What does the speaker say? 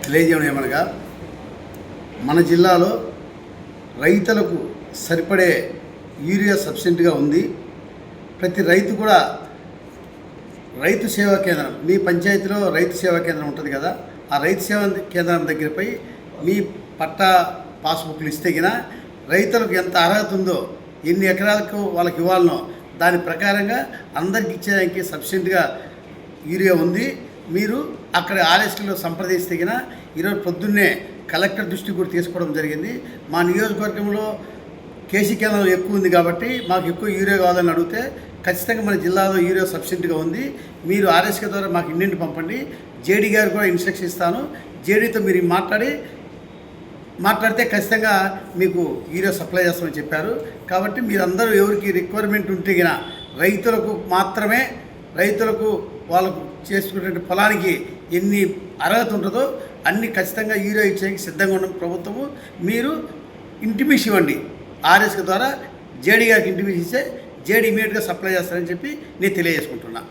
తెలియజేయడం ఏమనగా మన జిల్లాలో రైతులకు సరిపడే యూరియా సబ్సిడీగా ఉంది. ప్రతి రైతు కూడా రైతు సేవా కేంద్రం, మీ పంచాయతీలో రైతు సేవా కేంద్రం ఉంటుంది కదా, ఆ రైతు సేవా కేంద్రం దగ్గరపై మీ పట్టా పాస్బుక్లు ఇస్తే గిన రైతులకు ఎంత అర్హత ఉందో, ఎన్ని ఎకరాలకు వాళ్ళకి ఇవ్వాలనో దాని ప్రకారంగా అందరికి ఇచ్చేదానికి సబ్సిడీగా యూరియా ఉంది. మీరు అక్కడ ఆర్ఎస్టీలో సంప్రదిస్తే గిన ఈరోజు పొద్దున్నే కలెక్టర్ దృష్టికి కూడా తీసుకోవడం జరిగింది. మా నియోజకవర్గంలో కేసీ కేంద్రం ఎక్కువ ఉంది కాబట్టి మాకు ఎక్కువ యూరియా కావాలని అడిగితే ఖచ్చితంగా మన జిల్లాలో యూరియా సబ్సిడీగా ఉంది. మీరు ఆర్ఎస్కే ద్వారా మాకు ఇంటింటి పంపండి. జేడీ గారు కూడా ఇన్స్ట్రక్షన్ ఇస్తాను. జేడీతో మీరు మాట్లాడితే ఖచ్చితంగా మీకు యూరియా సప్లై చేస్తామని చెప్పారు. కాబట్టి మీరందరూ ఎవరికి రిక్వైర్మెంట్ ఉంటే గిన రైతులకు మాత్రమే, రైతులకు వాళ్ళకు చేసుకునే పొలానికి ఎన్ని అర్హత ఉంటుందో అన్ని ఖచ్చితంగా యూరియా ఇచ్చేందుకు సిద్ధంగా ఉన్న ప్రభుత్వము. మీరు ఇంటిమేషన్ ఇవ్వండి ఆర్ఎస్కే ద్వారా, జేడీ గారికి ఇంటిమేషన్ ఇస్తే జేడీ ఇమీడియట్గా సప్లై చేస్తారని చెప్పి నేను తెలియజేసుకుంటున్నాను.